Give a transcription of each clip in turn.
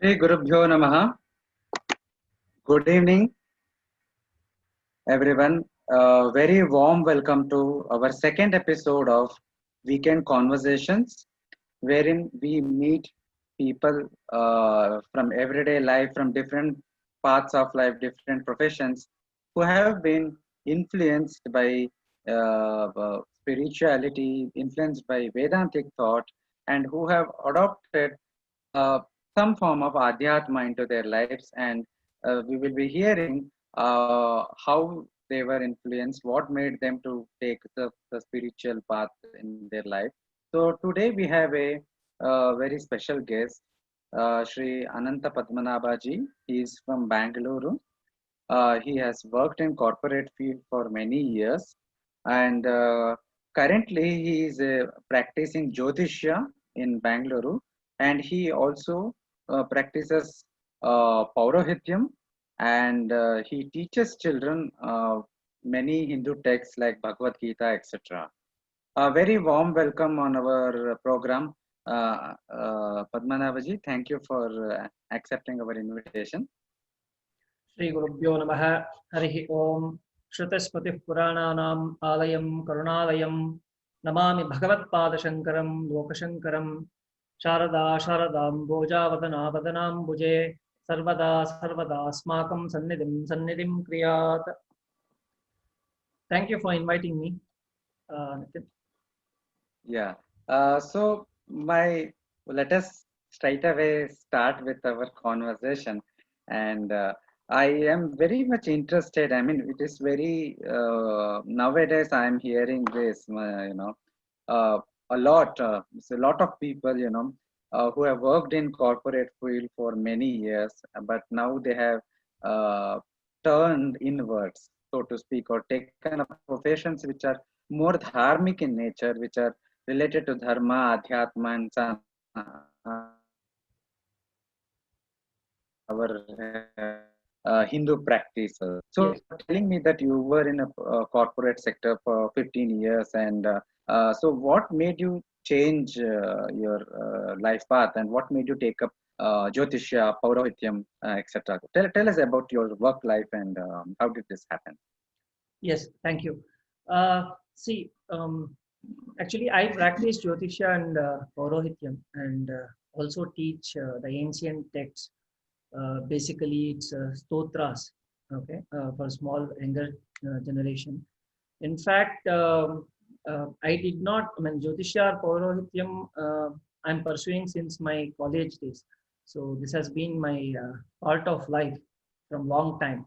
Hey Gurubhyo Namaha. Good evening, everyone. Very warm welcome to our second episode of Weekend Conversations, wherein we meet people from everyday life, from different paths of life, different professions, who have been influenced by spirituality, influenced by Vedantic thought, and who have adopted uh, some form of adhyatma into their lives, and we will be hearing how they were influenced, what made them to take the spiritual path in their life. So today we have a very special guest, Sri Ananta Padmanabhaji. He is from Bangalore. He has worked in corporate field for many years, and currently he is practicing Jyotishya in Bangalore, and he also practices Paurohityam, and he teaches children many Hindu texts like Bhagavad Gita, etc. A very warm welcome on our program, Padmanabhaji. Thank you for accepting our invitation. श्रीगुरुभ्यो नमः हरिः ओम् श्रुतस्मृतिपुराणानाम् आलयं करुणालयं नमामि भगवत्पादशङ्करं लोकशङ्करं शारदाम्बोजावदनावदनाम्बुजे सर्वदा सर्वदास्माकं सन्निधिं क्रियात्. Thank you for inviting me, Nitin. Yeah. So let us straight away start with our conversation, and I am very much interested. I mean, it is very nowadays I am hearing this, uh, a lot. It's a lot of people, who have worked in corporate field for many years, but now they have uh, turned inwards, so to speak, or taken up professions which are more dharmic in nature, which are related to dharma, adhyatma, and our Hindu practices. So, Yes. telling me that you were in a corporate sector for 15 years, and so what made you change your life path, and what made you take up Jyotishya, Paurohityam, etc.? Tell us about your work life and how did this happen? Yes, thank you. See, actually, I practice Jyotisha and Paurohityam and also teach the ancient texts. Basically, it's stotras, okay, for small younger generation. In fact, I did not, I mean, Jyotisha or Paurohityam, I'm pursuing since my college days. So this has been my part of life from long time.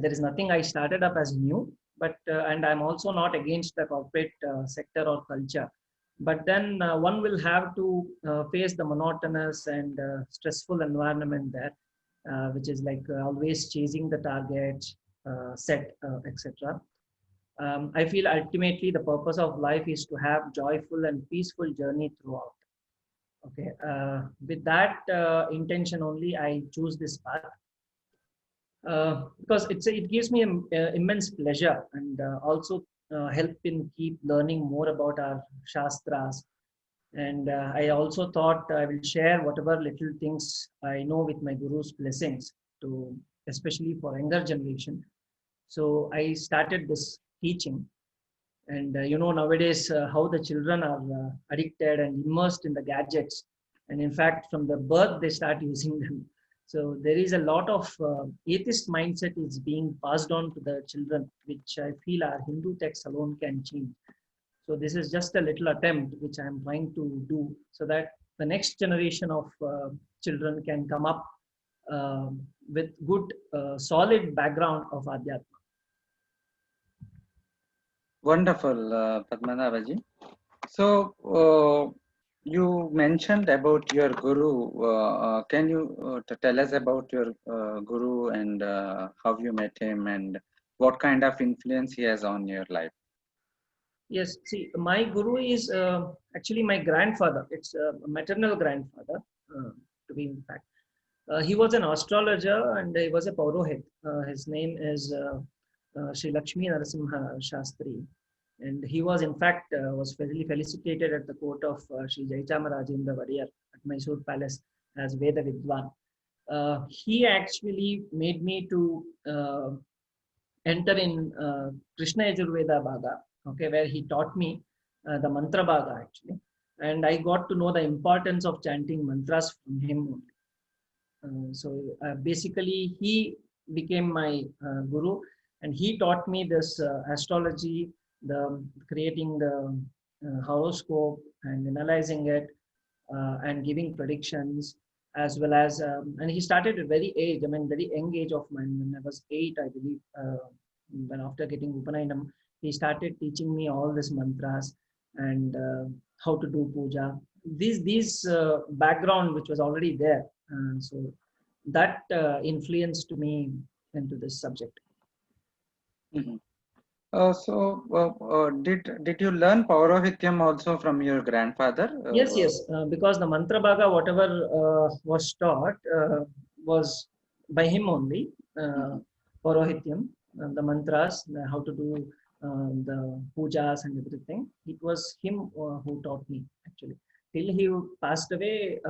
There is nothing I started up as new, but and I'm also not against the corporate sector or culture. But then one will have to face the monotonous and stressful environment there, which is like always chasing the targets set, etc. I feel ultimately the purpose of life is to have joyful and peaceful journey throughout. Okay, with that intention only, I choose this path because it gives me immense pleasure and also help in keep learning more about our shastras. And I also thought I will share whatever little things I know with my guru's blessings to, especially for younger generation. So I started this teaching, and nowadays how the children are addicted and immersed in the gadgets, and in fact from the birth they start using them. So there is a lot of atheist mindset is being passed on to the children, which I feel our Hindu texts alone can change. So this is just a little attempt which I am trying to do, so that the next generation of children can come up with good solid background of adhyatma. Wonderful, Padmanabhaji. So, you mentioned about your guru. Can you tell us about your guru and how you met him and what kind of influence he has on your life? Yes, see, my guru is actually my grandfather. It's a maternal grandfather, to be in fact. He was an astrologer and he was a Paurohit. His name is Sri Lakshmi Narasimha Shastri. And he was, in fact, was felicitated at the court of Sri Jaichamarajendra Vadiyar at Mysore Palace. as Veda Vidwan. He actually made me to enter in Krishna Yajurveda Bhaga, okay, where he taught me the mantra Bhaga actually. And I got to know the importance of chanting mantras from him only. So basically, he became my guru, and he taught me this astrology, the creating the horoscope and analyzing it, and giving predictions, as well as and he started at very age. I mean, very young age of mine. When I was 8, I believe. When after getting Upanayam, he started teaching me all these mantras and how to do puja. These background which was already there. So that influenced me into this subject. Mhm. Did you learn Paurohityam also from your grandfather? Yes. Because the mantra bhaga, whatever was taught, was by him only. Mhm. Paurohityam, the mantras, how to do the pujas and everything. It was him who taught me actually. Till he passed away,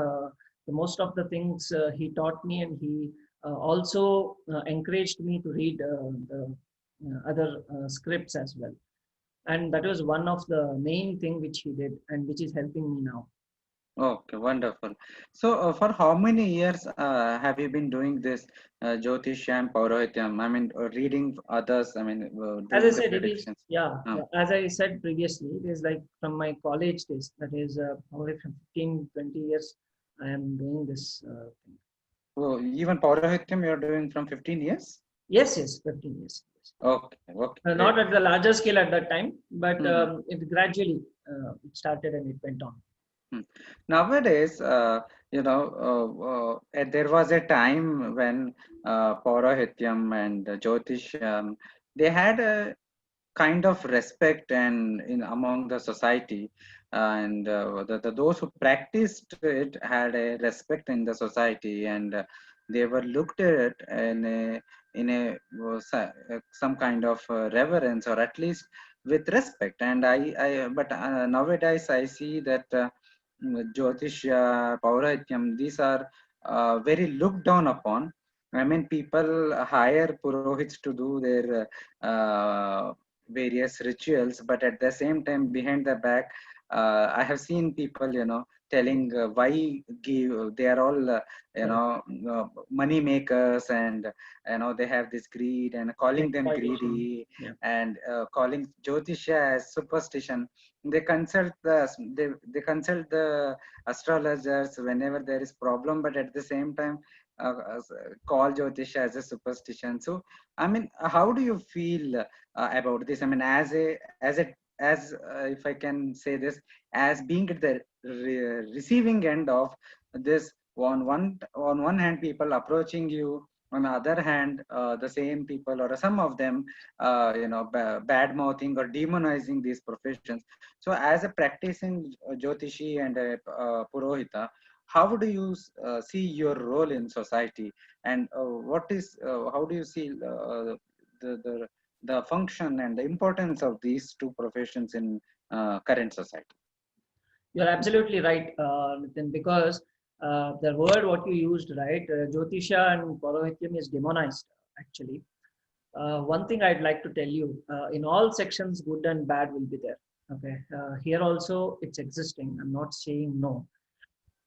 the most of the things he taught me, and he also encouraged me to read the other scripts as well. And that was one of the main thing which he did, and which is helping me now. Okay, wonderful. So, for how many years have you been doing this Jyotisham Paurohityam? I mean, reading others, I mean, As I doing the said, it is, predictions. yeah, Uh, as I said previously, it is like from my college days, that is probably from 15, 20 years, I am doing this thing. so even Paurohityam you're doing from 15 years? Yes, 15 years. Yes. Okay, okay, Not great. at the larger scale at that time, but Mhm. it gradually it started and it went on. Hmm. Nowadays, there was a time when Paurahityam and Jyotisham, they had a kind of respect and in among the society, and those who practiced it had a respect in the society, and they were looked at in some kind of reverence, or at least with respect. And but nowadays I see that. Jyotishya, Paurahityam, these are very looked down upon. I mean, people hire Purohits to do their various rituals, but at the same time, behind the back, I have seen people, telling why give. They are all, Correct. money makers, and they have this greed, and calling them Exploitation. greedy, Yeah. and calling Jyotisha as superstition. They consult the astrologers whenever there is problem, but at the same time call Jyotisha as a superstition. So I mean, how do you feel about this? I mean, as if I can say this, as being at the receiving end of this, on one hand people approaching you, on the other hand the same people or some of them bad mouthing or demonizing these professions. So as a practicing Jyotishi and a Purohita, how do you see your role in society, and how do you see the, the the function and the importance of these two professions in current society? You're absolutely right, Nitin, because the word what you used, right, Jyotisha and Paurohityam is demonized, actually. One thing I'd like to tell you, in all sections, good and bad will be there. Okay. Here also, it's existing. I'm not saying no.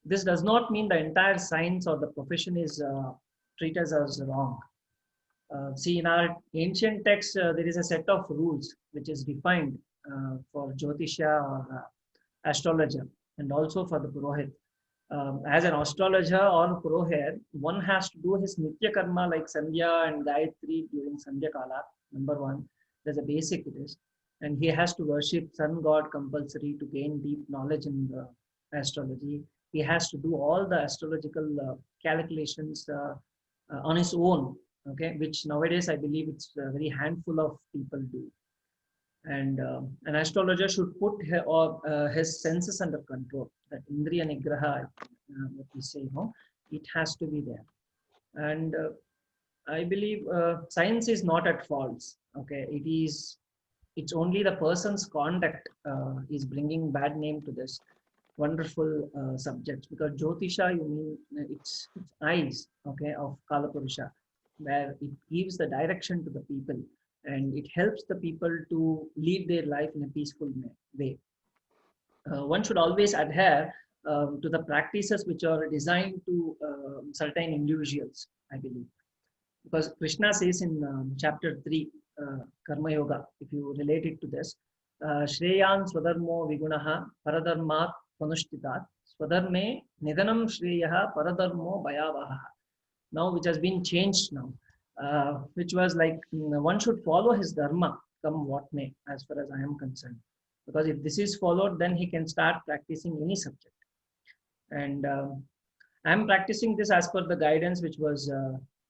This does not mean the entire science or the profession is treated as wrong. See, in our ancient texts, there is a set of rules which is defined for Jyotisha or astrologer, and also for the Purohit. As an astrologer or Purohit, one has to do his Nitya Karma like Sandhya and Gayatri during Sandhya Kala, number one. There's a basic it is. And he has to worship sun god compulsory to gain deep knowledge in the astrology. He has to do all the astrological calculations on his own, okay, which nowadays I believe it's a very handful of people do. And an astrologer should put his senses under control. That Indriya Nigraha, what we say, it has to be there. And I believe science is not at fault. Okay, it's only the person's conduct is bringing bad name to this. wonderful subjects, because Jyotisha, you mean it's eyes, okay, of Kalapurusha, where it gives the direction to the people and it helps the people to live their life in a peaceful way. One should always adhere to the practices which are designed to certain individuals, I believe. Because Krishna says in chapter 3, Karma Yoga, if you relate it to this, Shreyan Swadharmo Vigunaha Paradharmat Panushthitat Swadharme Nidanam Shreyaha Paradharmo Bhayavaha. Now, which has been changed now, which was like one should follow his dharma, come what may, as far as I am concerned. Because if this is followed, then he can start practicing any subject. And I am practicing this as per the guidance which was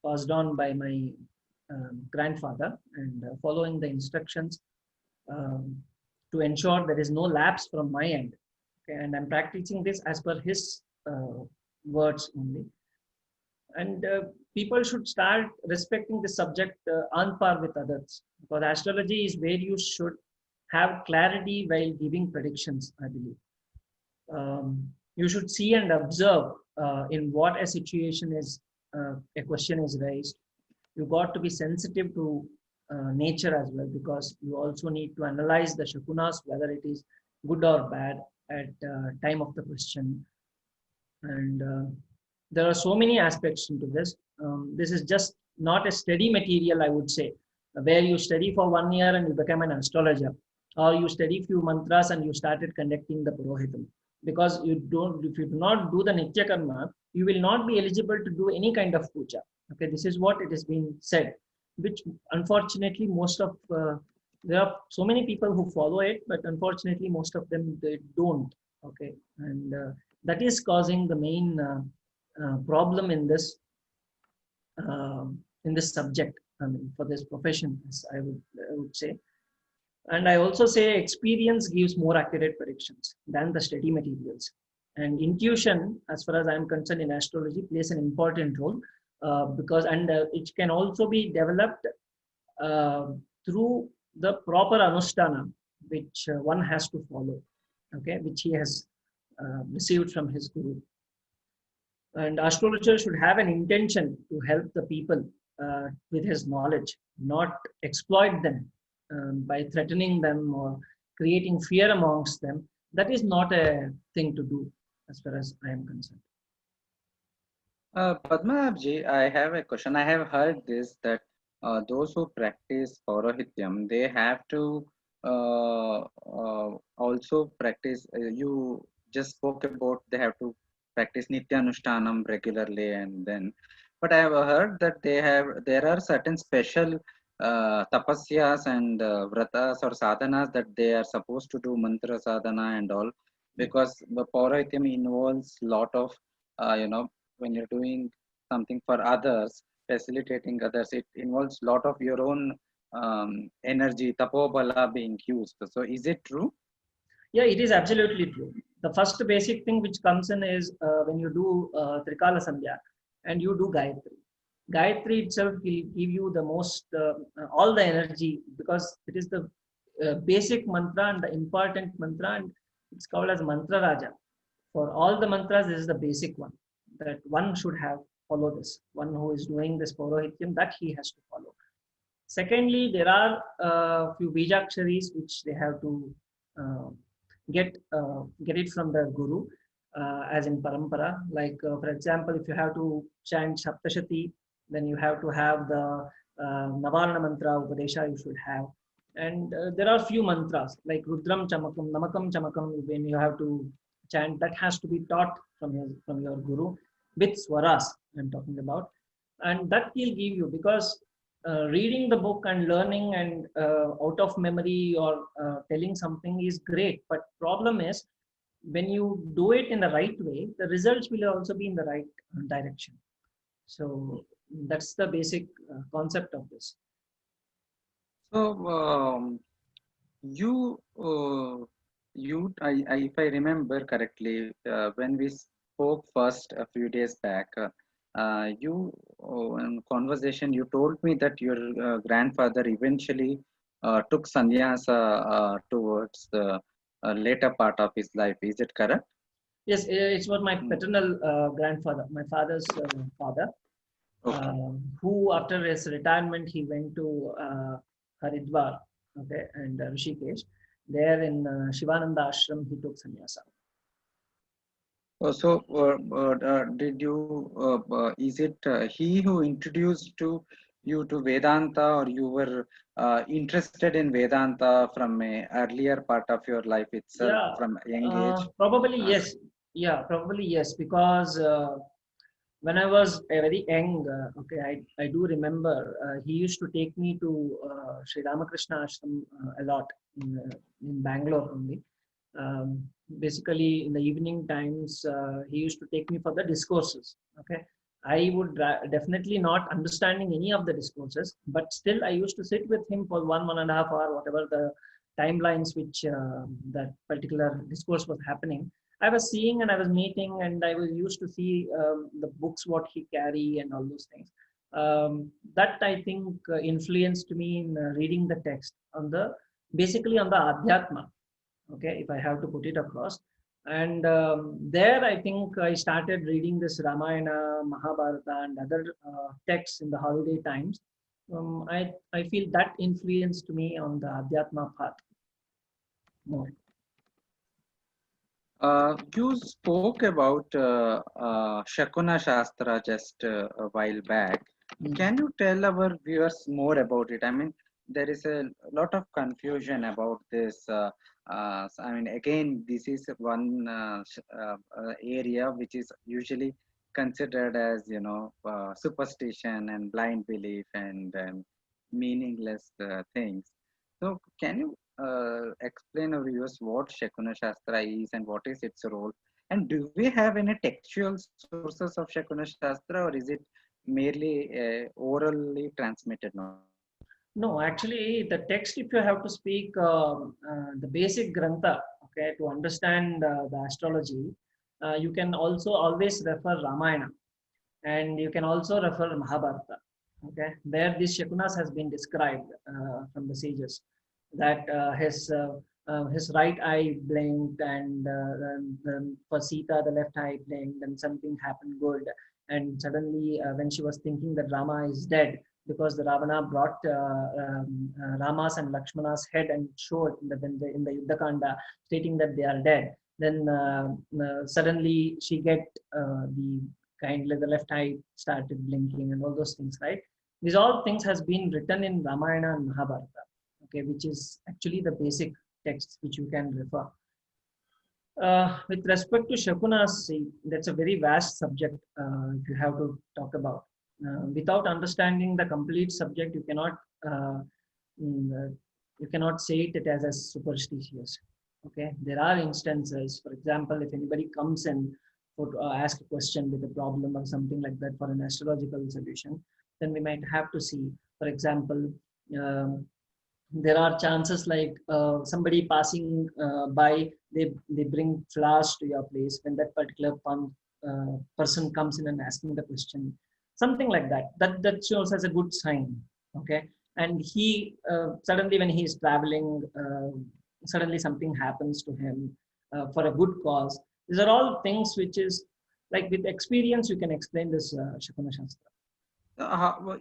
passed on by my grandfather, and following the instructions um, to ensure there is no lapse from my end. Okay, and I'm practicing this as per his words only. And people should start respecting the subject on par with others, because astrology is where you should have clarity while giving predictions, I believe. You should see and observe in what a situation is, a question is raised. You got to be sensitive to nature as well, because you also need to analyze the shakunas, whether it is good or bad at time of the question. And there are so many aspects into this. This is just not a steady material, I would say, where you study for 1 year and you become an astrologer, or you study few mantras and you started conducting the Purohitam. Because you don't, if you do not do the Nitya Karma, you will not be eligible to do any kind of puja. Okay, this is what it has been said, which unfortunately most of there are so many people who follow it, but unfortunately most of them they don't. Okay, and that is causing the main problem in this subject. I mean, for this profession, as I would say. And I also say experience gives more accurate predictions than the study materials. And intuition, as far as I'm concerned in astrology, plays an important role, because it can also be developed uh, through the proper anushtana, which one has to follow, okay, which he has received from his guru. And astrologer should have an intention to help the people with his knowledge, not exploit them by threatening them or creating fear amongst them. That is not a thing to do, as far as I am concerned. Padmanabhji, I have a question. I have heard this that those who practice Paurahityam, they have to also practice. You just spoke about they have to practice Nityanushtanam regularly, and then. But I have heard that there are certain special tapasyas and vratas or sadhanas that they are supposed to do mantra sadhana and all, because the Paurahityam involves lot of when you're doing something for others, facilitating others, it involves a lot of your own energy, tapobala being used. So is it true? Yeah, it is absolutely true. The first basic thing which comes in is when you do Trikala Sandhya and you do Gayatri. Gayatri itself will give you the most, all the energy, because it is the basic mantra and the important mantra, and it's called as Mantra Raja. For all the mantras, this is the basic one that one should have follow this. One who is doing this Paurohityam, that he has to follow. Secondly, there are a few Bijaksharis which they have to get it from the guru, as in parampara. Like for example, if you have to chant Saptashati, then you have to have the Navarna mantra Upadesha you should have. And there are few mantras like Rudram Chamakam, Namakam Chamakam, when you have to chant, that has to be taught from your guru with swaras I'm talking about. And that will give you, because reading the book and learning and out of memory or telling something is great, but problem is when you do it in the right way, the results will also be in the right direction. So that's the basic concept of this. So if I remember correctly, when we spoke first a few days back, in conversation you told me that your grandfather eventually took sannyasa towards the later part of his life. Is it correct? Yes, it was my paternal grandfather, my father's father, Okay. who after his retirement he went to Haridwar, okay, and Rishikesh. There in Shivananda Ashram, he took sannyasa. So, did you, is it he who introduced to you to Vedanta, or you were interested in Vedanta from a earlier part of your life itself, Yeah, from a young age? probably Uh, yes. Yeah, probably yes, because when I was very young, okay, I do remember he used to take me to Sri Ramakrishna Ashram a lot in Bangalore only. Um, Basically, in the evening times, he used to take me for the discourses. Okay, I would definitely not understanding any of the discourses, but still I used to sit with him for 1.5 hour, whatever the timelines which that particular discourse was happening. I was seeing and I was meeting and I was used to see the books what he carry and all those things. That I think influenced me in reading the text on the basically on the adhyatma. Okay, if I have to put it across. And there I think I started reading this Ramayana, Mahabharata, and other texts in the holiday times. I feel that influenced me on the adhyatma path more. You spoke about Shakuna Shastra just a while back. Mm. Can you tell our viewers more about it? I mean, there is a lot of confusion about this. I mean, again, this is one area which is usually considered as, superstition and blind belief and meaningless things. So, can you explain our viewers what Shakuna Shastra is and what is its role? And do we have any textual sources of Shakuna Shastra, or is it merely orally transmitted knowledge? No, actually, the text, if you have to speak the basic grantha, okay, to understand the astrology, you can also always refer Ramayana and you can also refer Mahabharata. Okay, there this Shakunas has been described from the sages that his right eye blinked and for Sita the left eye blinked and something happened good and suddenly when she was thinking that Rama is dead because the Ravana brought Rama's and Lakshmana's head and showed in the Yuddha Kanda stating that they are dead. Then suddenly she get the kindly the left eye started blinking and all those things, right? These all things has been written in Ramayana and Mahabharata, okay, which is actually the basic texts which you can refer. With respect to Shakunas, see, that's a very vast subject if you have to talk about. Without understanding the complete subject, uh, mm, uh, you cannot say it as a superstitious. Okay, there are instances. For example, if anybody comes and ask a question with a problem or something like that for an astrological solution, then we might have to see. For example, um, there are chances like somebody passing by they bring flowers to your place when that particular person comes in and asking the question, something like that shows as a good sign. Okay, and he suddenly when he is traveling, suddenly something happens to him for a good cause. These are all things which is like with experience you can explain this Shakuna Shastra.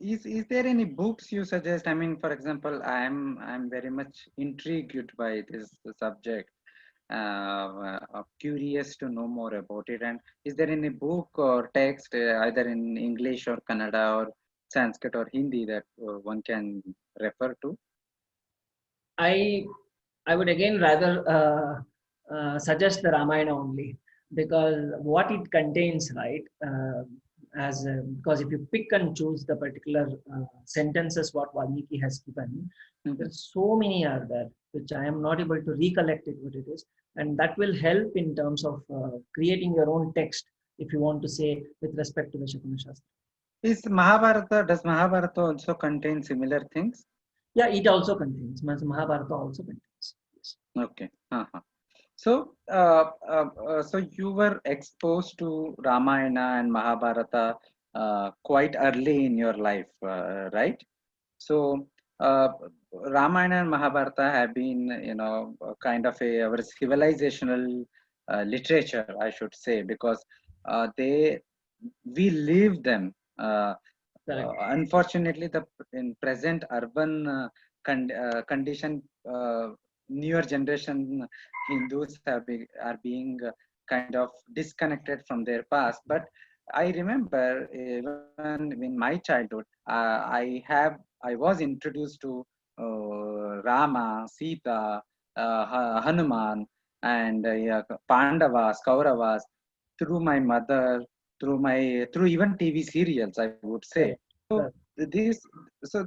Is there any books you suggest? I mean, for example, I'm very much intrigued by this subject. Curious to know more about it. And is there any book or text, either in English or Kannada or Sanskrit or Hindi, that one can refer to? I I would again rather suggest the Ramayana only because what it contains, right? Because if you pick and choose the particular sentences what Valmiki has given, Mhm. there's so many are there which I am not able to recollect it what it is, and that will help in terms of creating your own text if you want to say with respect to the Shakuna Shastra. Does Mahabharata also contain similar things? Yeah, it also contains. Mahabharata also contains. Yes. Okay. Uh-huh. So you were exposed to Ramayana and Mahabharata quite early in your life, right? So uh, Ramayana and Mahabharata have been, kind of our civilizational literature, I should say, because we live them. Unfortunately, the in present urban condition, newer generation Hindus are being kind of disconnected from their past. But I remember even in my childhood, I was introduced to Rama, Sita, Hanuman, and yeah, Pandavas, Kauravas through my mother, through even TV serials, I would say. So these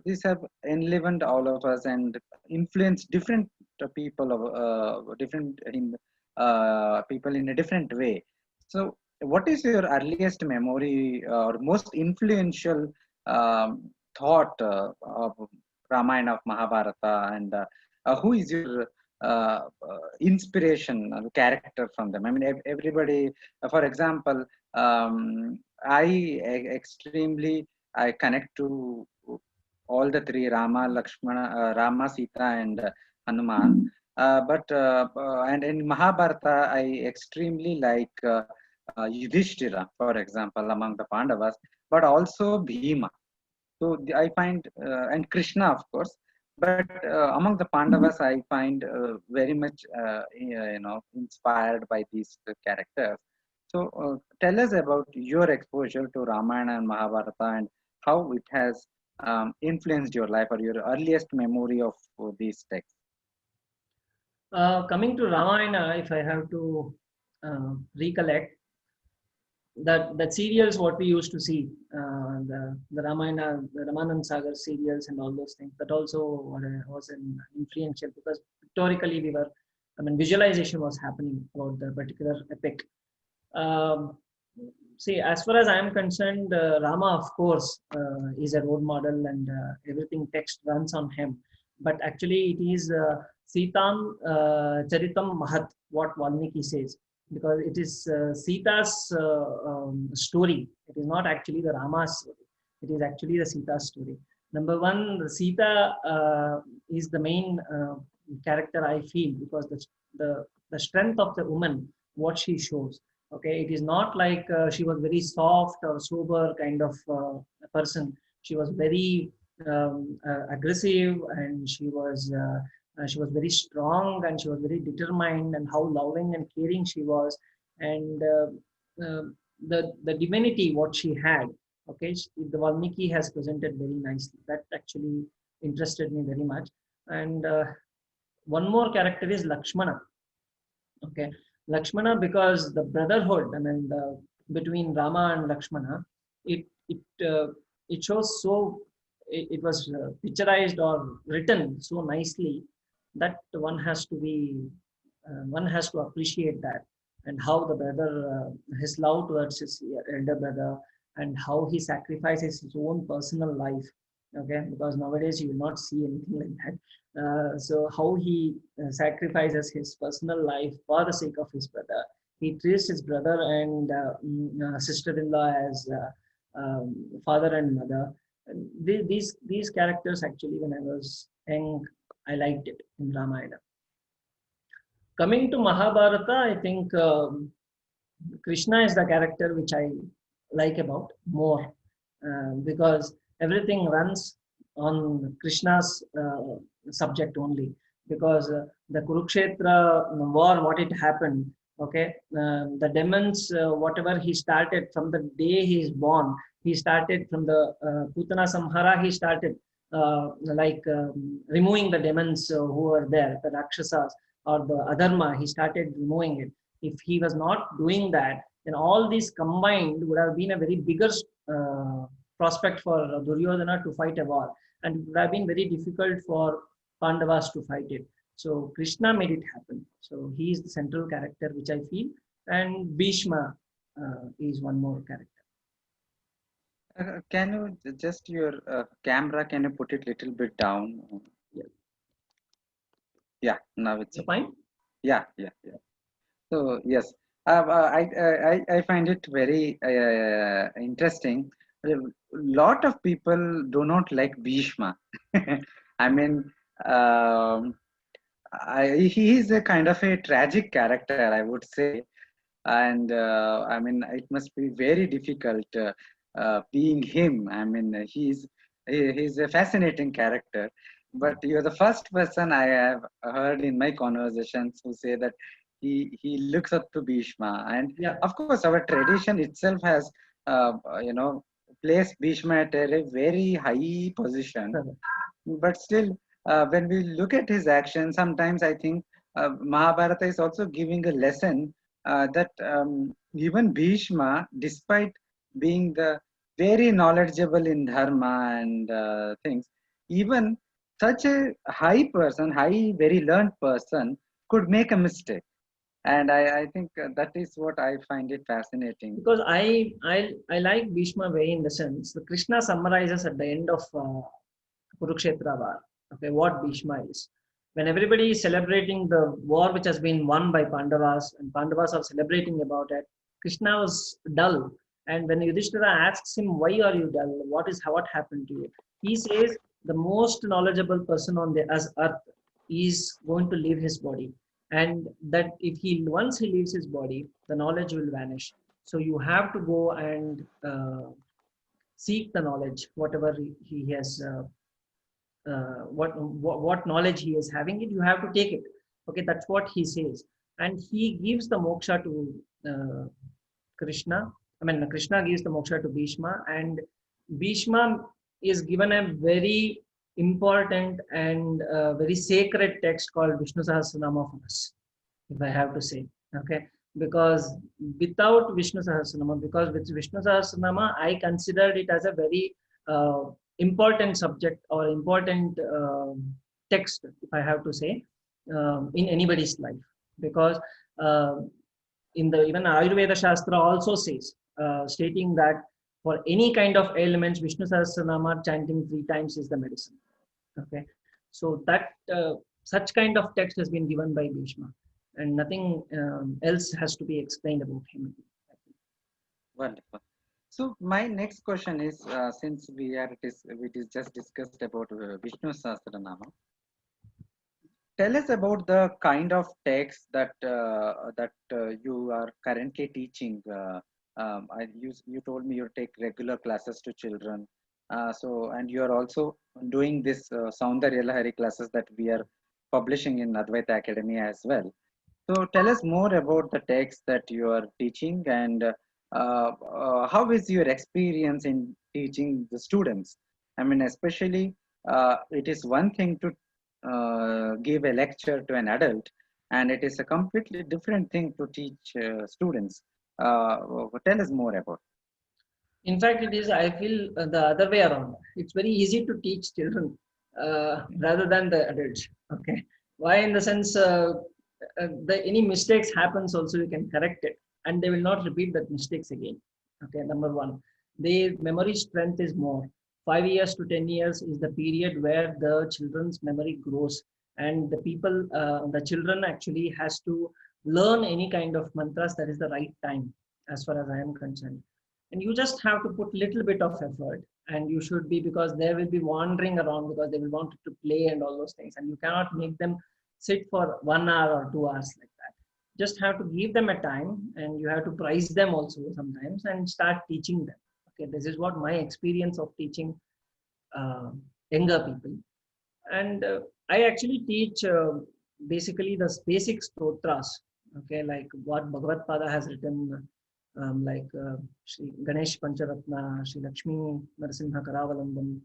these have enlivened all of us and influenced different people of people in a different way. So, what is your earliest memory or most influential thought of Ramayana, of Mahabharata, and who is your inspiration character from them? I mean, everybody, for example, I extremely I connect to all the three Rama, Lakshmana, Rama, Sita, and Hanuman. And in Mahabharata, I extremely like Yudhishthira, for example, among the Pandavas, but also Bhima. So I find, and Krishna, of course, but among the Pandavas, I find very much, inspired by these characters. So tell us about your exposure to Ramayana and Mahabharata and how it has influenced your life or your earliest memory of these texts. Coming to Ramayana, if I have to recollect, that serials what we used to see, the Ramayana, the Ramanand Sagar serials and all those things, that also was an influential, because pictorially visualization was happening about the particular epic. See, as far as I am concerned, Rama, of course, is a role model, and everything text runs on him. But actually, it is Sitam Charitam Mahat, what Valmiki says, because it is Sita's story. It is not actually the Rama's story. It is actually the Sita's story. Number one, Sita is the main character, I feel, because the strength of the woman, what she shows. Okay, it is not like she was very soft or sober kind of person. She was very aggressive, and she was very strong, and she was very determined, and how loving and caring she was, and the divinity what she had. Okay, the Valmiki has presented very nicely. That actually interested me very much. And one more character is Lakshmana. Okay, Lakshmana, because the brotherhood, between Rama and Lakshmana, it shows so, it was picturized or written so nicely that one has to appreciate that, and how the brother, his love towards his elder brother, and how he sacrifices his own personal life. Okay, because nowadays you will not see anything like that. So how he sacrifices his personal life for the sake of his brother. He treats his brother and sister-in-law as father and mother. And these characters, actually, when I was young, I liked it in Ramayana. Coming to Mahabharata, I think Krishna is the character which I like about more, because everything runs on Krishna's subject only. Because the Kurukshetra war, what it happened, okay, the demons, whatever he started from the day he is born, he started from the Putana Samhara, he started removing the demons who were there, the Rakshasas or the Adharma, he started removing it. If he was not doing that, then all these combined would have been a very bigger prospect for Duryodhana to fight a war, and it would have been very difficult for Pandavas to fight it. So Krishna made it happen. So he is the central character which I feel, and Bhishma is one more character. Can you just your camera? Can you put it little bit down? Yeah. Yeah, now it's fine. Yeah. So yes, I find it very interesting. A lot of people do not like Bhishma. I mean, um, he is a kind of a tragic character, I would say. And I mean, it must be very difficult being him. I mean, he's a fascinating character. But you're the first person I have heard in my conversations who say that he looks up to Bhishma. And Yeah. of course, our tradition itself has, you know, placed Bhishma at a very high position. Correct. But still, when we look at his actions, sometimes I think Mahabharata is also giving a lesson that even Bhishma, despite being the very knowledgeable in dharma and things, even such a high person, high, very learned person, could make a mistake. And I think that is what I find it fascinating. Because I like Bhishma way in the sense that Krishna summarizes at the end of Kurukshetra war. Okay, what Bhishma is. When everybody is celebrating the war which has been won by Pandavas and Pandavas are celebrating about it, Krishna was dull. And when Yudhishthira asks him, "Why are you dull? What happened to you?" He says, "The most knowledgeable person on the as earth is going to leave his body, and that if he once he leaves his body, the knowledge will vanish. So you have to go and seek the knowledge, whatever he has." What knowledge he is having it, you have to take it. Okay, that's what he says, and he gives the moksha to uh, Krishna. I mean, Krishna gives the moksha to Bhishma, and Bhishma is given a very important and very sacred text called Vishnu Sahasranama for us, if I have to say. Okay, because without Vishnu Sahasranama, because with Vishnu Sahasranama, I considered it as a very uh, important subject or important text, if I have to say, in anybody's life. Because uh, in the even Ayurveda Shastra also says, stating that for any kind of ailments, Vishnu Sahasranama chanting 3 times is the medicine. Okay, so that such kind of text has been given by Bhishma, and nothing else has to be explained about him. Wonderful. So my next question is, since we just discussed about Vishnu Sahasranama, tell us about the kind of text that you are currently teaching. You told me you take regular classes to children. So and you are also doing this Saundarya Lahari classes that we are publishing in Advaita Academy as well. So tell us more about the text that you are teaching, and how is your experience in teaching the students? I mean, especially it is one thing to give a lecture to an adult, and it is a completely different thing to teach students. Tell us more about. In fact, it is, I feel, the other way around. It's very easy to teach children rather than the adults. Okay. Why? In the sense, any mistakes happens also, you can correct it, and they will not repeat that mistakes again. Okay. Number one, their memory strength is more. 5 years to 10 years is the period where the children's memory grows, and the children actually has to learn any kind of mantras. That is the right time, as far as I am concerned, and you just have to put little bit of effort, and you should be, because they will be wandering around because they will want to play and all those things, and you cannot make them sit for 1 hour or 2 hours like that. Just have to give them a time, and you have to prize them also sometimes and start teaching them. Okay, this is what my experience of teaching uh, younger people. And I actually teach basically the basic stotras. Okay, like what Bhagavad Pada has written, like Shri Ganesh Pancharatna, Shri Lakshmi Narasimha Karavalambam,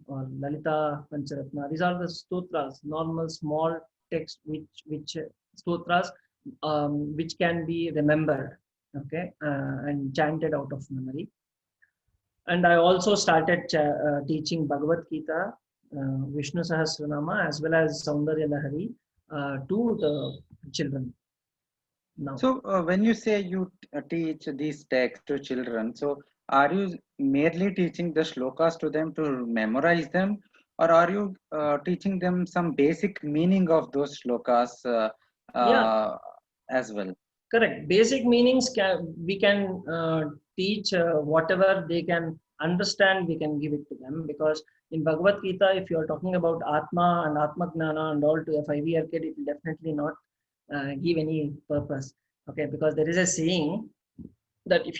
or Lalita Pancharatna. These are the stotras, normal small text which stotras which can be remembered, okay, and chanted out of memory. And I also started teaching Bhagavad Gita, Vishnu Sahasranama, as well as Saundarya Lahari to the children now. So, when you say you teach these texts to children, so are you merely teaching the shlokas to them to memorize them, or are you teaching them some basic meaning of those shlokas Yeah, as well? correct. Basic meanings we can teach whatever they can understand. We can give it to them, because In Bhagavad Gita, if you are talking about Atma and Atma Gnana and all to a 5-year kid, it will definitely not give any purpose. Okay, because there is a saying that if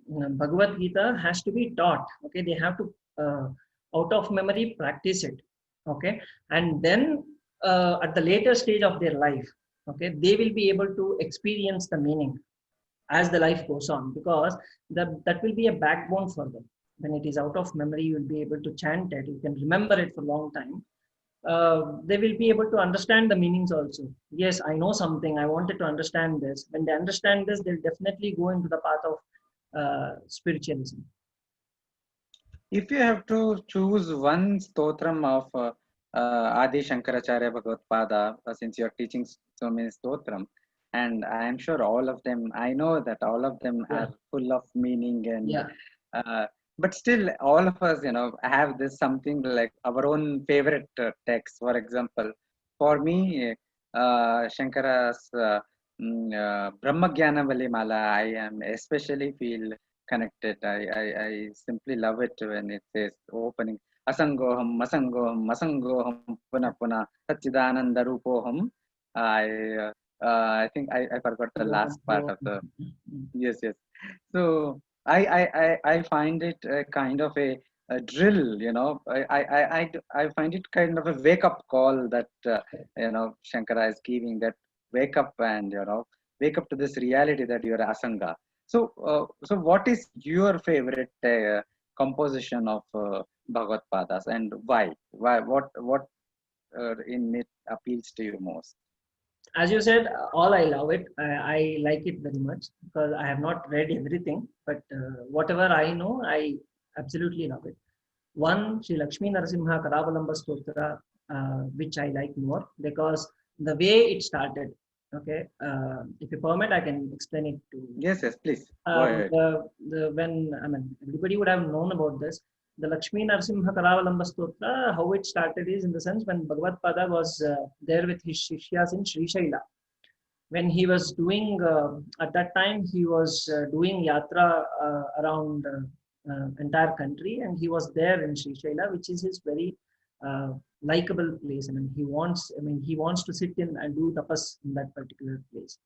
Bhagavad Gita has to be taught, okay, they have to out of memory practice it, okay, and then at the later stage of their life, okay, they will be able to experience the meaning as the life goes on, because that will be a backbone for them. When it is out of memory, you will be able to chant it, you can remember it for a long time. They will be able to understand the meanings also. Yes, I know something, I wanted to understand this. When they understand this, they'll definitely go into the path of spiritualism. If you have to choose one stotram of Adi Shankaracharya Bhagavad since you are teaching so many stotram, and I am sure all of them, I know that all of them Yeah. are full of meaning, and Yeah. but still, all of us, have this something like our own favorite text. For example, for me, Shankara's Brahma Jnana Valimala, I am especially feel connected. I simply love it when it says opening Asangoham, Masangoham, Masangoham, Puna Puna, Satchidananda Rupoham. I think I forgot the last part of the. Yes, yes. So I find it a kind of a drill, I find it kind of a wake up call that Shankara is giving, that wake up and wake up to this reality that you are Asanga. So what is your favorite composition of Bhagavad Padas, and why? Why? What in it appeals to you most? As you said, all I love it. I like it very much because I have not read everything, but whatever I know, I absolutely love it. One, Sri Lakshmi Narasimha Karavalamba Stotra, which I like more because the way it started. Okay, if you permit, I can explain it to you. Yes, yes, please. Go ahead. When everybody would have known about this, the Lakshmi Narasimha Karavalamba Stotra, how it started is in the sense when Bhagavad Pada was there with his Shishyas in Sri Shaila. When he was doing, at that time, he was doing yatra around entire country, and he was there in Sri Shaila, which is his very likable place. He wants to sit in and do tapas in that particular place.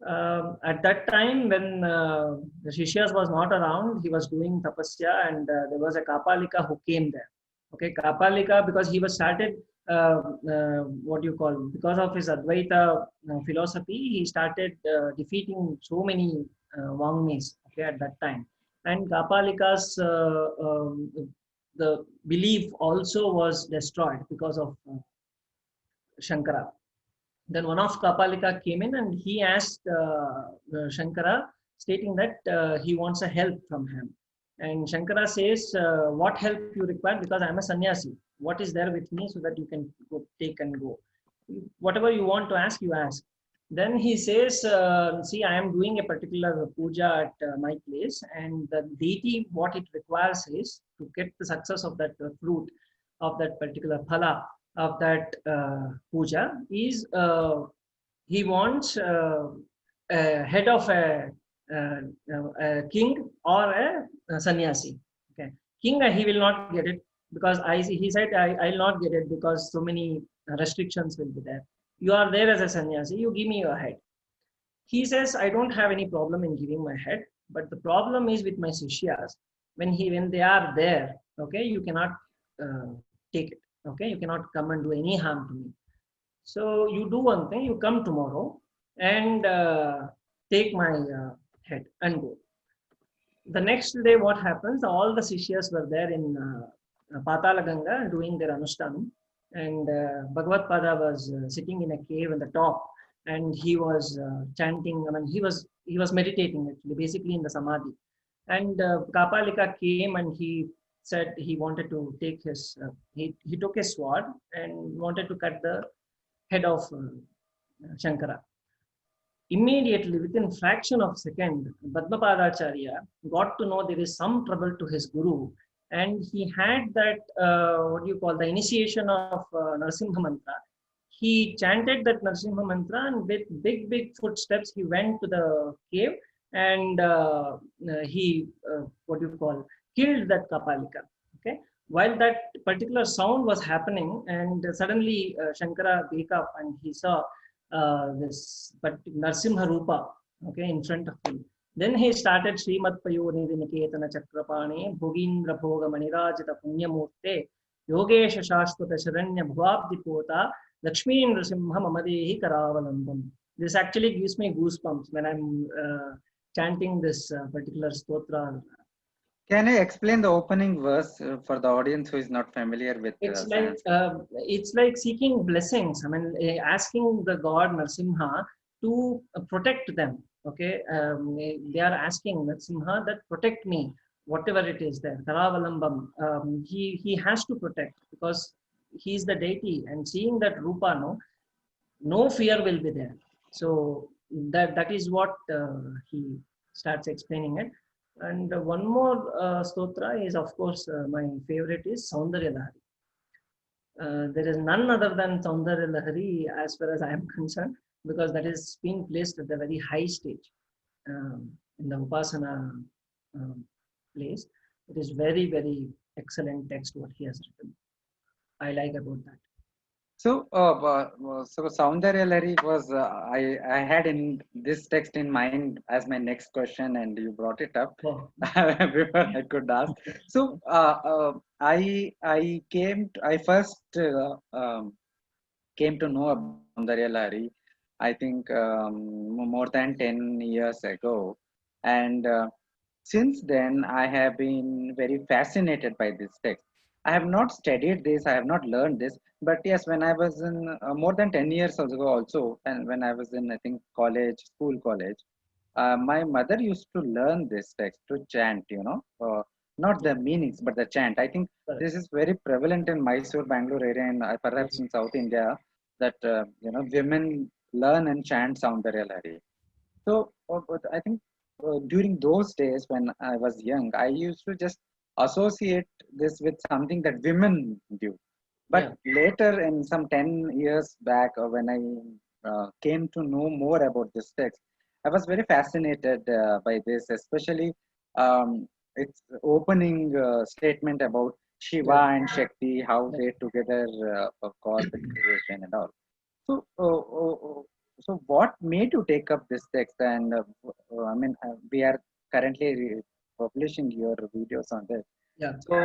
At that time, when the Shishyas was not around, he was doing tapasya, and there was a Kapalika who came there. Okay, Kapalika, because he was started, because of his Advaita philosophy, he started defeating so many Vangmis, okay, at that time. And Kapalika's the belief also was destroyed because of Shankara. Then one of Kapalika came in and he asked Shankara, stating that he wants a help from him. And Shankara says, what help you require? Because I'm a sannyasi. What is there with me so that you can go, take and go? Whatever you want to ask, you ask. Then he says, see, I am doing a particular puja at my place, and the deity, what it requires is to get the success of that fruit, of that particular phala, of that puja, is he wants a head of a king or a sannyasi. Okay, king, he will not get it because he said I'll not get it because so many restrictions will be there. You are there as a sannyasi, you give me your head. He says, I don't have any problem in giving my head, but the problem is with my sishyas. When they are there, okay, you cannot take it. Okay, you cannot come and do any harm to me. So you do one thing, you come tomorrow and take my head and go. The next day, what happens? All the sishyas were there in Patala Ganga doing their Anushthanam, and Bhagavad Pada was sitting in a cave in the top, and he was chanting. He was meditating actually, basically in the samadhi. And Kapalika came and he said he wanted to take his. He took his sword and wanted to cut the head of Shankara. Immediately, within fraction of second, Padmapadacharya got to know there is some trouble to his guru, and he had that the initiation of Narasimha mantra. He chanted that Narasimha mantra, and with big footsteps, he went to the cave and he killed that Kapalika. Okay, while that particular sound was happening, and suddenly Shankara wake up and he saw this Narsimha Rupa, okay, in front of him. Then he started Srimat Payonidhi Niketana Chakrapane Bhogindra Bhoga Manirajita Punyamurte Yogesha Shashwata Sharanya Bhavabdi Pota Lakshmi Nrasimha Mamadehi Karavalambam. This actually gives me goosebumps when I'm chanting this particular stotra. Can you explain the opening verse for the audience who is not familiar with Sanskrit? It's like seeking blessings. I mean, asking the god Narsimha to protect them. Okay, they are asking Narsimha that protect me, whatever it is there. Karavalambam. He has to protect because he is the deity, and seeing that Rupa, no fear will be there. So that is what he starts explaining it. And one more stotra is, of course, my favorite is Saundarya Lahari. There is none other than Saundarya Lahari as far as I am concerned, because that is being placed at the very high stage in the Upasana place. It is very, very excellent text what he has written. I like about that. So, Saundarya Lahari was I had in this text in mind as my next question, and you brought it up Oh. before I could ask. So, I first came to know about Saundarya Lahari, I think more than 10 years ago, and since then I have been very fascinated by this text. I have not studied this, I have not learned this, but yes, when I was in more than 10 years ago also, and when I was in, I think, college, my mother used to learn this text to chant, not the meanings, but the chant. I think this is very prevalent in Mysore, Bangalore area, and perhaps in South India, that, women learn and chant Soundarya Lahari. So but I think during those days when I was young, I used to just associate this with something that women do. But later, in some 10 years back, or when I came to know more about this text, I was very fascinated by this, especially its opening statement about Shiva and Shakti, how they together caused the creation and all. So, so what made you take up this text? And I mean, we are currently publishing your videos on this. Yeah. So,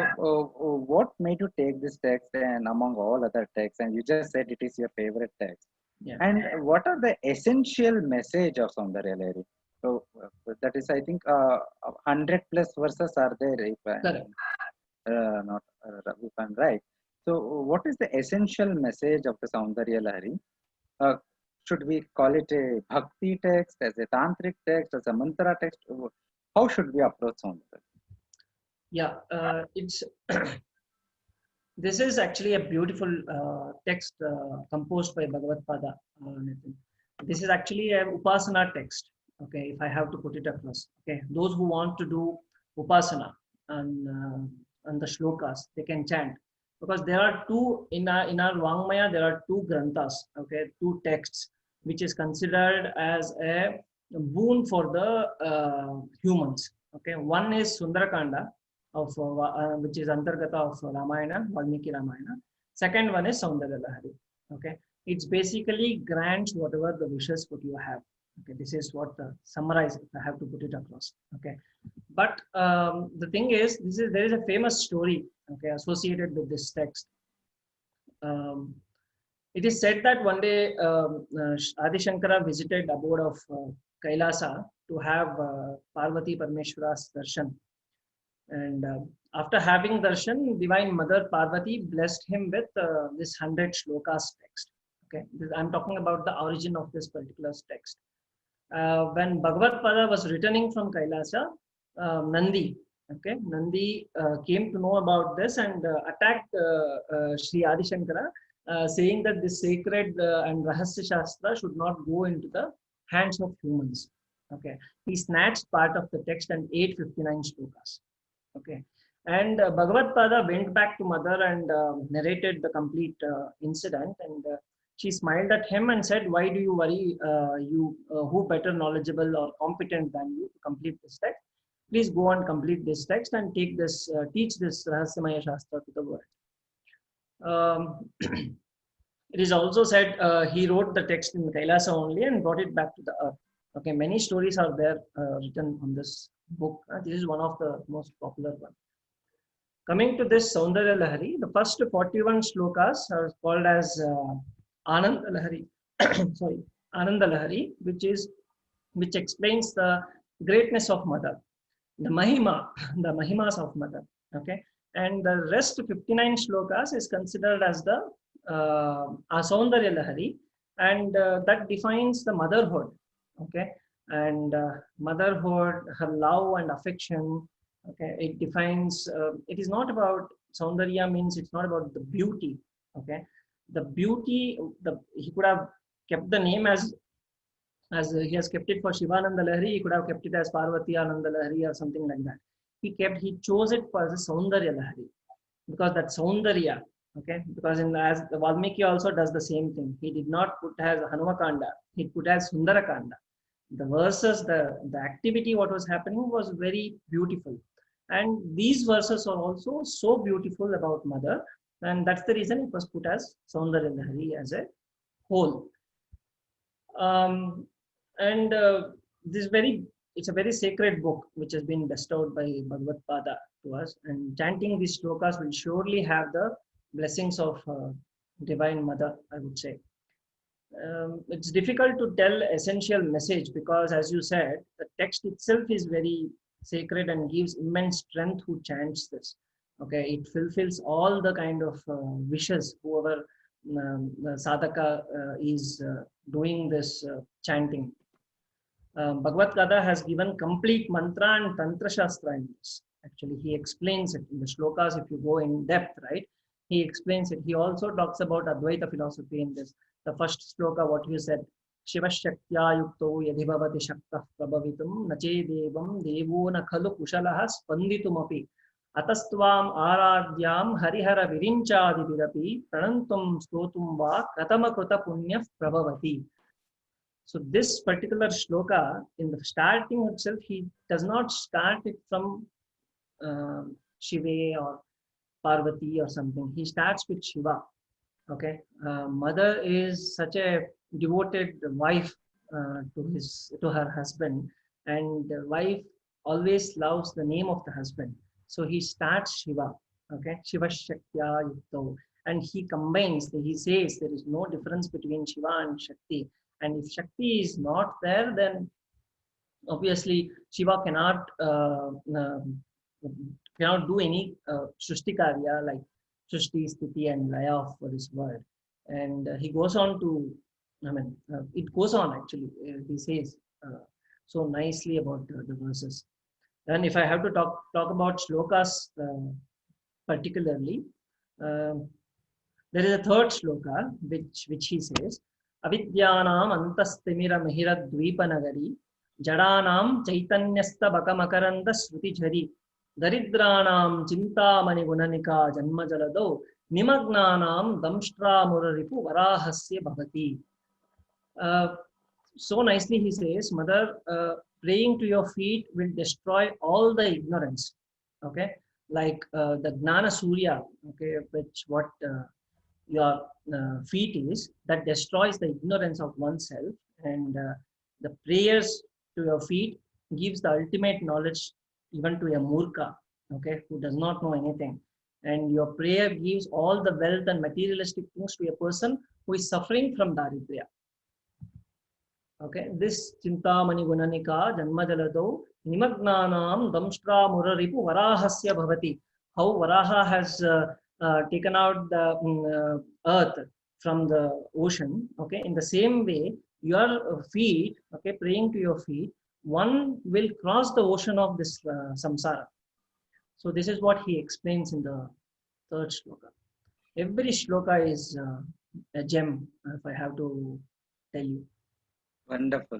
what made you take this text and among all other texts? And you just said it is your favorite text. Yeah. And what are the essential message of Saundarya Lahari? So that is, I think, 100 plus verses are there, if if I'm right. So, what is the essential message of the Saundarya Lahari? Uh, should we call it a bhakti text, as a tantric text, as a mantra text? How should we approach Saundarya? Yeah, it's this is actually a beautiful text composed by Bhagavad Pada. Nitin. This is actually a upasana text. Okay, if I have to put it across. Okay, those who want to do upasana and the shlokas, they can chant, because there are two in our Vangmaya. There are two granthas. Okay, two texts which is considered as a boon for the humans. Okay, one is Sundarakanda, of which is Antargata of Ramayana, Valmiki Ramayana. Second one is Saundarya Lahari. Okay, it's basically grants whatever the wishes what you have. Okay, this is what summarize if I have to put it across. Okay, but the thing is, there is a famous story, okay, associated with this text. It is said that one day Adi Shankara visited abode of Kailasa to have Parvati Parmeshwara's darshan. And after having darshan, Divine Mother Parvati blessed him with this 100 shlokas text. Okay, I'm talking about the origin of this particular text. When Bhagavad Pada was returning from Kailasa, Nandi, okay, Nandi came to know about this and attacked Sri Adi Shankara, saying that this sacred and Rahasya Shastra should not go into the hands of humans. Okay, he snatched part of the text and 859 shlokas. Okay, and Bhagavad Pada went back to mother and narrated the complete incident, and she smiled at him and said, "Why do you worry? Who better knowledgeable or competent than you to complete this text? please go and complete this text and take this, teach this Rahasya Shastra to the world. It is also said he wrote the text in Kailasa only and brought it back to the earth. Okay, many stories are there written on this book. This is one of the most popular ones. Coming to this Saundarya Lahari, the first 41 shlokas are called as Ananda Lahari. Sorry, Ananda Lahari, which explains the greatness of mother, the mahimas of mother. Okay, and the rest 59 shlokas is considered as the Saundarya Lahari, and that defines the motherhood. Okay, and motherhood, her love and affection. Okay, it defines. It is not about Saundarya, means it's not about the beauty. Okay, the beauty. He could have kept the name as he has kept it for Shivananda Lahari. He could have kept it as Parvati Ananda Lahari or something like that. He chose it for the Saundarya Lahari because that Saundarya. Okay, because as the Valmiki also does the same thing. He did not put as Hanumakanda. He put as Sundarakanda. The verses, the activity, what was happening was very beautiful. And these verses are also so beautiful about mother. And that's the reason it was put as Saundarya Lahari as a whole. It's a very sacred book which has been bestowed by Bhagavad Pada to us. And chanting these shlokas will surely have the blessings of Divine Mother, I would say. It's difficult to tell essential message because, as you said, the text itself is very sacred and gives immense strength who chants this. Okay, it fulfills all the kind of wishes whoever the sadhaka is doing this chanting. Bhagavad Gita has given complete mantra and tantra shastra in this. Actually, he explains it in the shlokas. If you go in depth, right, he explains it. He also talks about Advaita philosophy in this. The first shloka, what you said, Shiva Shaktya Yukto Yadhibhavati Shakta Prabhavitum Nache Devam Devo Na Khalu Kushalah Spanditumapi Atastvam Aradyam Harihara Virinchadi Virapi Pranantum Stotum Va Katama Kruta Punya Prabhavati. So this particular shloka, in the starting itself, he does not start it from Shiva or Parvati or something. He starts with Shiva. Okay, mother is such a devoted wife to her husband, and the wife always loves the name of the husband. So he starts Shiva. Okay, Shiva Shaktya Yukto, and he combines. He says there is no difference between Shiva and Shakti. And if Shakti is not there, then obviously Shiva cannot do any Srishti Karya like Srishti, Sthiti and Laya of this world. And he goes on to, it goes on actually. He says so nicely about the verses. And if I have to talk about shlokas particularly, there is a third shloka which he says, Avidyanam antastimira mihira dvipanagari jadanam chaitanyasta bakamakaranda sruti jhari daridranam chintamani gunanika janma jalado nimagnanam damshtra muraripu varahasya bhavati. So nicely he says, Mother, praying to your feet will destroy all the ignorance. Okay, like the Gnana Surya, okay, which what your feet is, that destroys the ignorance of oneself, and the prayers to your feet gives the ultimate knowledge even to a murka, okay, who does not know anything. And your prayer gives all the wealth and materialistic things to a person who is suffering from daridrya. Okay, this Chintamani Gunanika Janmajalado Nimagnanam Damshtra Muraripu Varahasya Bhavati. How Varaha has taken out the earth from the ocean. Okay, in the same way, your feet, okay, praying to your feet, one will cross the ocean of this samsara. So this is what he explains in the third shloka. Every shloka is a gem, if I have to tell you. Wonderful.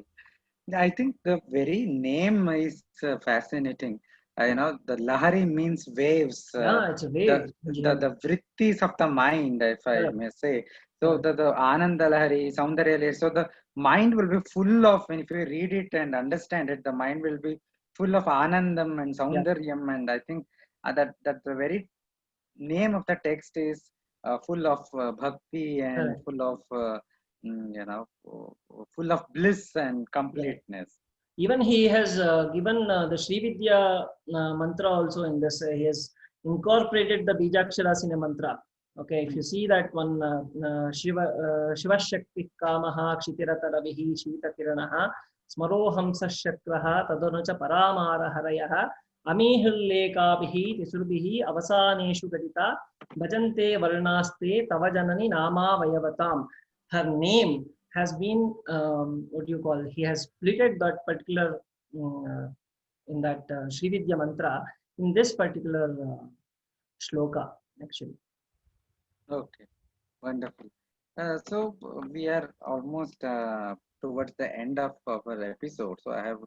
I think the very name is fascinating. The Lahari means waves. Yeah, it's a wave. The vrittis of the mind, if I may say. So the Ananda Lahari, Saundarya Lahari. So the mind will be full of, if you read it and understand it, the mind will be full of anandam and soundaryam, and I think that the very name of the text is full of bhakti and Correct. full of full of bliss and Right. completeness. Even he has given the Sri Vidya mantra also in this. He has incorporated the Bijaksharas in a mantra. Okay, if you see that one, Shiva Shakti Kamaha Kshitirata Ravihi Shita Kiranaha Smaro Hamsa Shakraha Tadonacha Paramara Harayaha Amihillekabihi Tisurbihi Avasaneshu Gadita Bhajante Varnaste Tavajanani Nama Vayavatam. Her name has been what do you call, he has splitted that particular in that Sri Vidya mantra in this particular shloka actually. Okay, wonderful. We are almost towards the end of our episode. So I have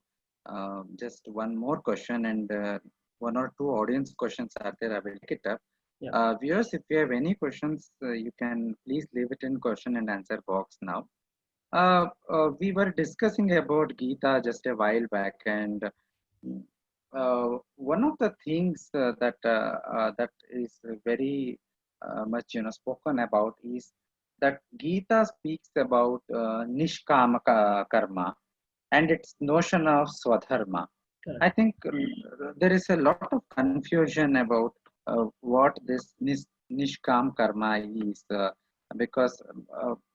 just one more question, and one or two audience questions are there. I will take it up. Yeah. Viewers, if you have any questions, you can please leave it in question and answer box now. We were discussing about Gita just a while back, and one of the things that is very much spoken about is that Gita speaks about nishkama karma and its notion of swadharma. I Correct. think there is a lot of confusion about what this nishkam karma is, because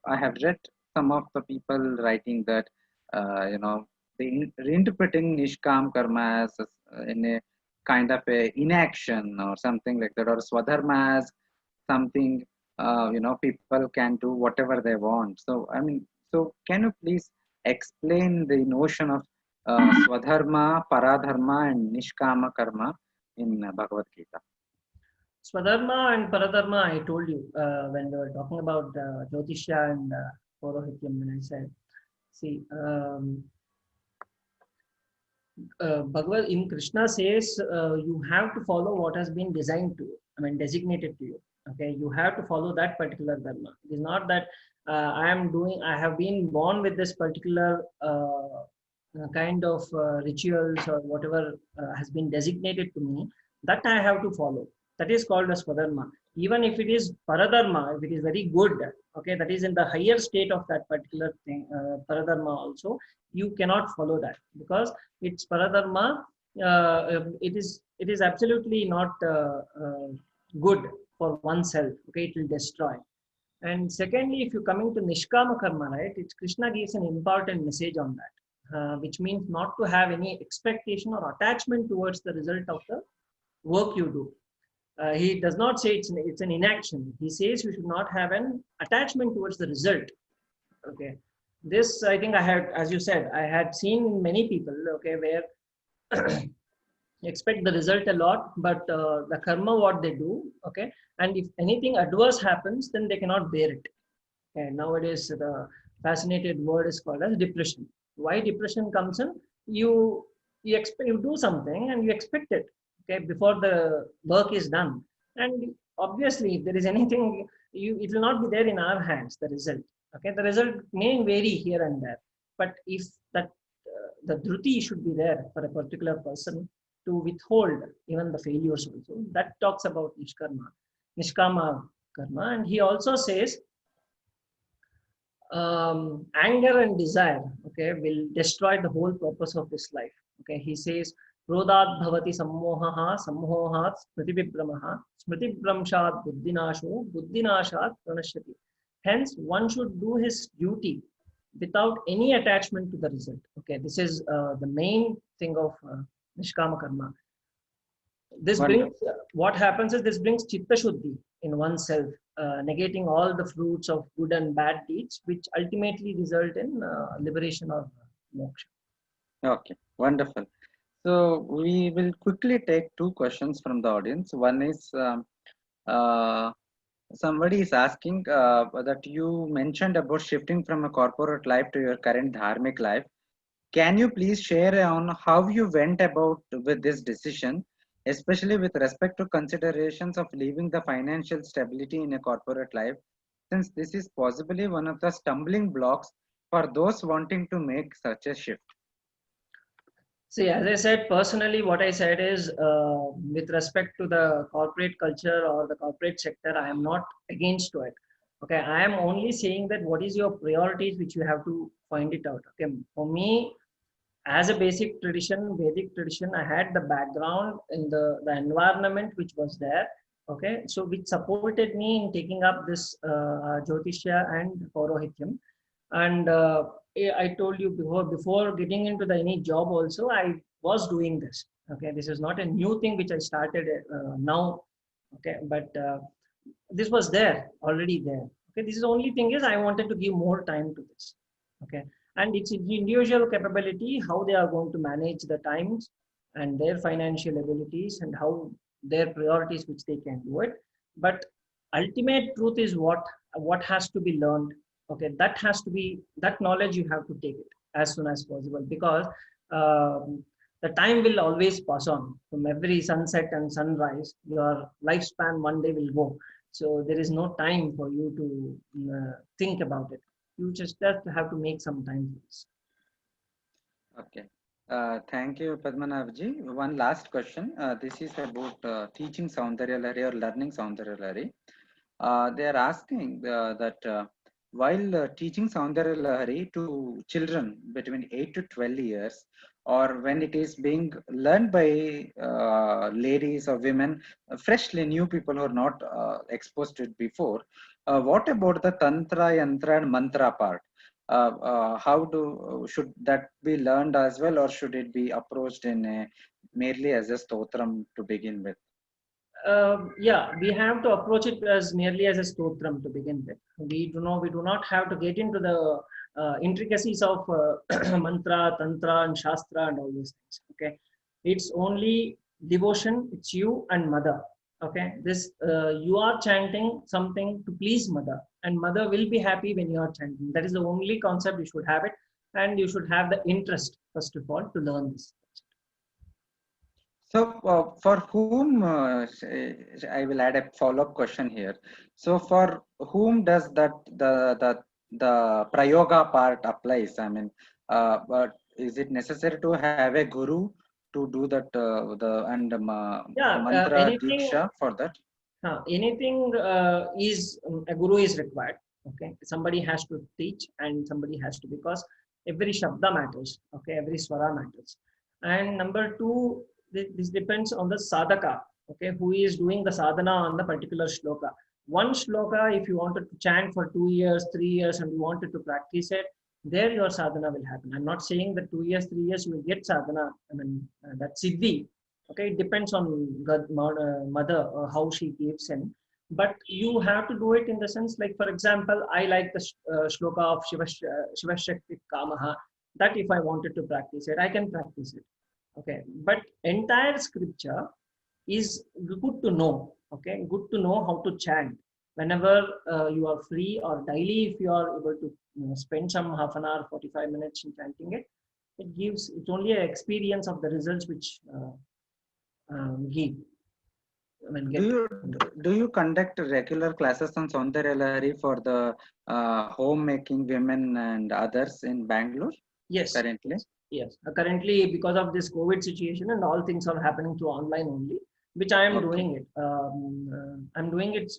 I have read some of the people writing that they reinterpreting nishkam karma as in a kind of a inaction or something like that, or swadharma as something people can do whatever they want. So I mean, so can you please explain the notion of Swadharma, Paradharma, and Nishkama Karma in Bhagavad Gita? Swadharma and Paradharma, I told you when we were talking about Jyotisha and Porohityam, when I said, see, Bhagavad in Krishna says you have to follow what has been designed to you, I mean designated to you. Okay, you have to follow that particular dharma. It is not that I have been born with this particular kind of rituals or whatever has been designated to me, that I have to follow. That is called as Swadharma. Even if it is Paradharma, if it is very good, okay, that is in the higher state of that particular thing, Paradharma also, you cannot follow that because it's Paradharma. It is absolutely not good for oneself. Okay, it will destroy. And secondly, if you're coming to Nishkama Karma, right, it's Krishna gives an important message on that, which means not to have any expectation or attachment towards the result of the work you do. He does not say it's an inaction. He says you should not have an attachment towards the result. Okay, this I think I had, as you said, I had seen many people. Okay, where expect the result a lot, but the karma what they do, okay, and if anything adverse happens, then they cannot bear it. And nowadays the fascinated word is called as depression. Why depression comes in? You expect, you do something and you expect it, okay, before the work is done, and obviously if there is anything, it will not be there in our hands, the result. Okay, the result may vary here and there, but if that the dhruti should be there for a particular person to withhold even the failures also. That talks about nishkama karma. And he also says anger and desire, okay, will destroy the whole purpose of this life. Okay, he says Krodhat bhavati sammohaha sammohat smritibhibramaha smritibramshat buddhinasho buddhinashat pranashyati. Hence, one should do his duty without any attachment to the result. Okay, this is the main thing of Nishkama Karma. This Wonderful. brings, what happens is this brings Chitta Shuddhi in oneself, negating all the fruits of good and bad deeds, which ultimately result in liberation or moksha. Okay, wonderful. So we will quickly take two questions from the audience. One is uh, somebody is asking that you mentioned about shifting from a corporate life to your current dharmic life. Can you please share on how you went about with this decision, especially with respect to considerations of leaving the financial stability in a corporate life, since this is possibly one of the stumbling blocks for those wanting to make such a shift? See, as I said, personally, what I said is with respect to the corporate culture or the corporate sector, I am not against to it. Okay, I am only saying that what is your priorities, which you have to find it out. Okay, for me, as a basic tradition, Vedic tradition, I had the background in the environment which was there. Okay, so which supported me in taking up this Jyotisha and Paurohityam. And I told you before getting into the any job also, I was doing this. Okay, this is not a new thing which I started now. Okay, but this was there already there. Okay, this is the only thing is I wanted to give more time to this. Okay, and it's individual capability how they are going to manage the times and their financial abilities and how their priorities which they can do it. But ultimate truth is what has to be learned. Okay, that has to be that knowledge you have to take it as soon as possible, because the time will always pass on. From every sunset and sunrise, your lifespan one day will go. So there is no time for you to think about it. You just have to make some time for this. Okay. Thank you, Padmanabhji. One last question. This is about teaching Saundarya Lahari or learning Saundarya Lahari. They are asking that while teaching Saundarya Lahari to children between 8 to 12 years, or when it is being learned by ladies or women, freshly new people who are not exposed to it before, what about the Tantra, Yantra, and Mantra part? How should that be learned as well, or should it be approached in merely as a stotram to begin with? Yeah, we have to approach it as merely as a stotram to begin with. We do not have to get into the intricacies of mantra, tantra, and shastra and all these things. Okay, it's only devotion. It's you and mother. Okay, this you are chanting something to please mother, and mother will be happy when you are chanting. That is the only concept you should have it, and you should have the interest first of all to learn this. So, for whom, I will add a follow-up question here. So, for whom does the prayoga part applies? I mean, but is it necessary to have a guru to do that Yeah, mantra anything diksha for that? anything is a guru is required. Okay, somebody has to teach and somebody has to, because every shabda matters. Okay, every swara matters. And number two, this depends on the sadhaka. Okay, who is doing the sadhana on the particular shloka. One shloka, if you wanted to chant for 2 years, 3 years, and you wanted to practice it, there your sadhana will happen. I'm not saying that 2 years, 3 years you will get sadhana. I mean that's siddhi. Okay, it depends on God, mother how she gives in, but you have to do it in the sense, like for example, I like the shloka of Shivashakti Kamaha, that if I wanted to practice it, I can practice it. Okay, but entire scripture is good to know. Okay, good to know how to chant whenever you are free, or daily if you are able to spend some half an hour, 45 minutes in chanting it. It gives, it's only an experience of the results which give. I mean, Do get. you do you conduct regular classes on Saundarya Lahari for the homemaking women and others in Bangalore Yes, currently? yes, yes. Currently, because of this COVID situation and all things are happening through online only, which I am Okay. doing it. I'm doing it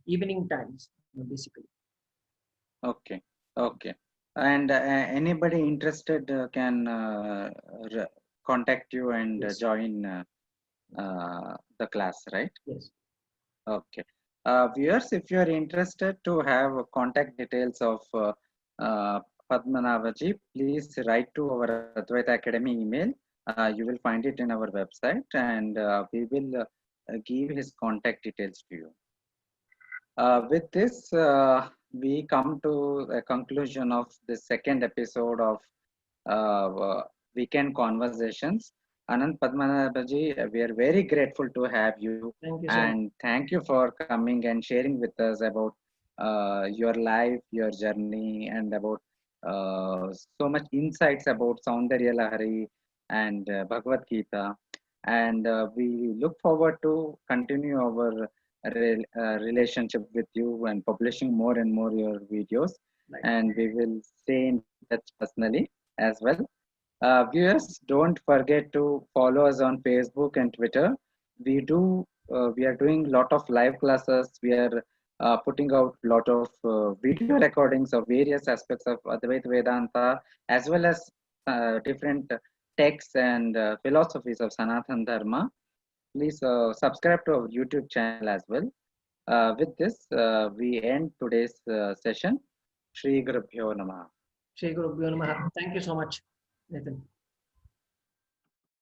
evening times, basically. Okay, okay. And anybody interested can contact you and Yes, join the class, right? yes. Okay. Viewers, if you are interested to have contact details of Padmanabhaji, please write to our Advaita Academy email. You will find it in our website, and we will give his contact details to you. With this, we come to a conclusion of the second episode of Weekend Conversations. Anand Padmanabhaji, we are very grateful to have you, Thank you so much. and thank you for coming and sharing with us about your life, your journey, and about so much insights about Saundarya Lahari and Bhagavad Gita. And we look forward to continue our relationship with you and publishing more and more your videos, Like, and we will stay in touch personally as well. Viewers, don't forget to follow us on Facebook and Twitter. We are doing lot of live classes. We are putting out lot of video recordings of various aspects of Advaita Vedanta, as well as different texts and philosophies of Sanatana Dharma. Please subscribe to our YouTube channel as well. With this, we end today's session. Shri Gurubhyo Namaha. Shri Guru Namaha. Thank you so much, Nathan.